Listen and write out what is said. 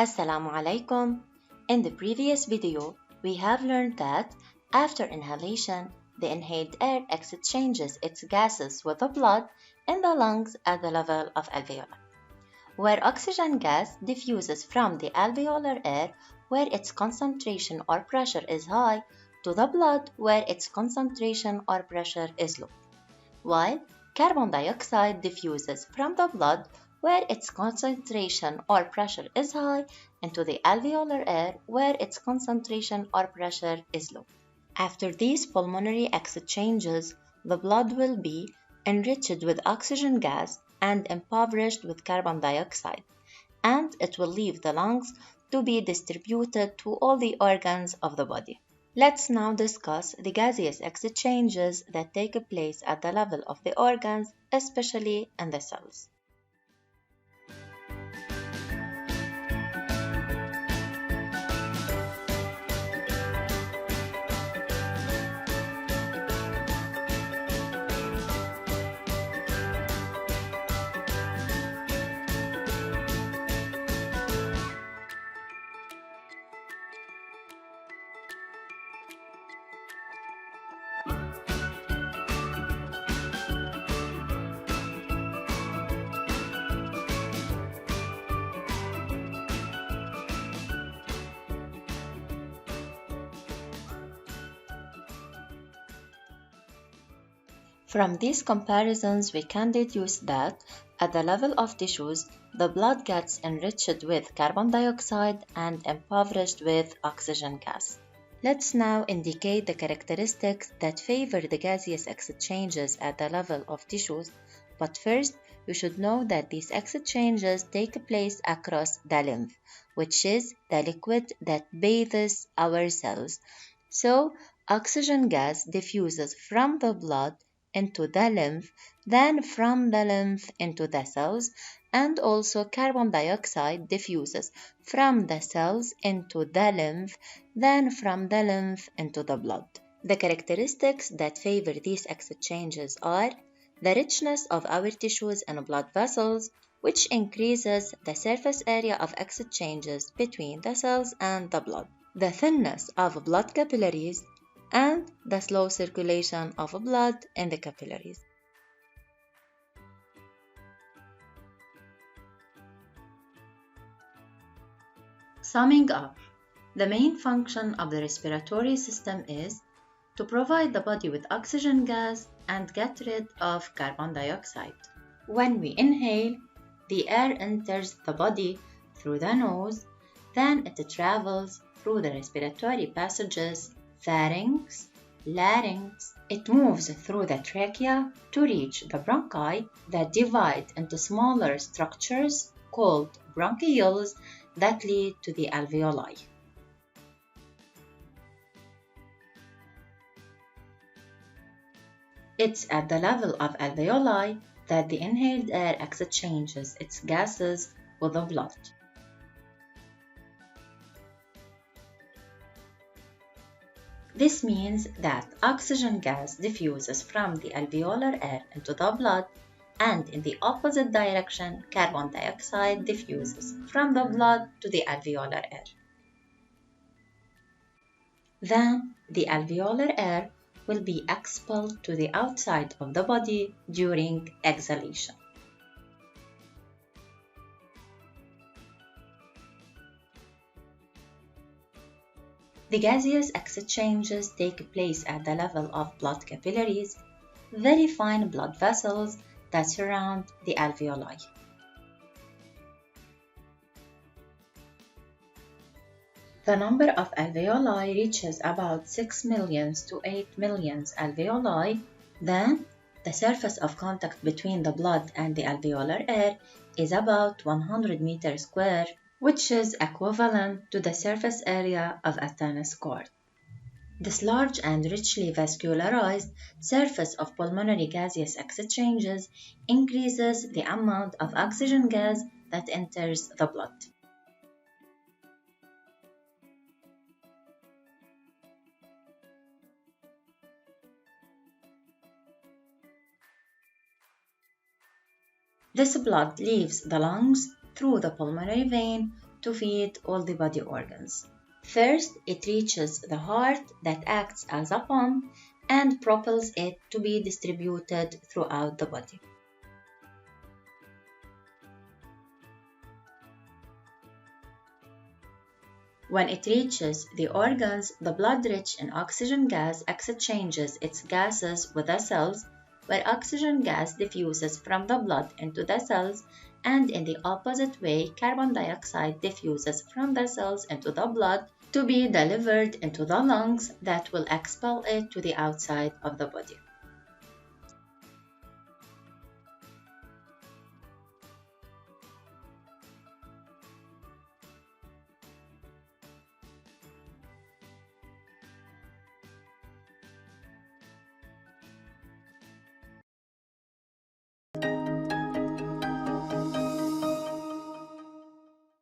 Assalamu alaikum. In the previous video, we have learned that after inhalation, the inhaled air exchanges its gases with the blood in the lungs at the level of alveoli, where oxygen gas diffuses from the alveolar air where its concentration or pressure is high to the blood where its concentration or pressure is low, while carbon dioxide diffuses from the blood where its concentration or pressure is high into the alveolar air where its concentration or pressure is low. After these pulmonary exchanges, the blood will be enriched with oxygen gas and impoverished with carbon dioxide, and it will leave the lungs to be distributed to all the organs of the body. Let's now discuss the gaseous exchanges that take place at the level of the organs, especially in the cells. From these comparisons, we can deduce that at the level of tissues, the blood gets enriched with carbon dioxide and impoverished with oxygen gas. Let's now indicate the characteristics that favor the gaseous exchanges at the level of tissues, but first, you should know that these exchanges take place across the lymph, which is the liquid that bathes our cells. So, oxygen gas diffuses from the blood into the lymph, then from the lymph into the cells, and also carbon dioxide diffuses from the cells into the lymph, then from the lymph into the blood. The characteristics that favor these exchanges are the richness of our tissues and blood vessels, which increases the surface area of exchanges between the cells and the blood, the thinness of blood capillaries, and the slow circulation of blood in the capillaries. Summing up, the main function of the respiratory system is to provide the body with oxygen gas and get rid of carbon dioxide. When we inhale, the air enters the body through the nose, then it travels through the respiratory passages pharynx, larynx. It moves through the trachea to reach the bronchi that divide into smaller structures called bronchioles that lead to the alveoli. It's at the level of alveoli that the inhaled air exchanges its gases with the blood. This means that oxygen gas diffuses from the alveolar air into the blood, and in the opposite direction, carbon dioxide diffuses from the blood to the alveolar air. Then, the alveolar air will be expelled to the outside of the body during exhalation. The gaseous exchanges take place at the level of blood capillaries, very fine blood vessels that surround the alveoli. The number of alveoli reaches about 6 million to 8 million alveoli. Then, the surface of contact between the blood and the alveolar air is about 100 meters square, which is equivalent to the surface area of a tennis court. This large and richly vascularized surface of pulmonary gaseous exchanges increases the amount of oxygen gas that enters the blood. This blood leaves the lungs through the pulmonary vein to feed all the body organs. First, it reaches the heart that acts as a pump and propels it to be distributed throughout the body. When it reaches the organs, the blood rich in oxygen gas exchanges its gases with the cells, where oxygen gas diffuses from the blood into the cells, and in the opposite way, carbon dioxide diffuses from the cells into the blood to be delivered into the lungs that will expel it to the outside of the body.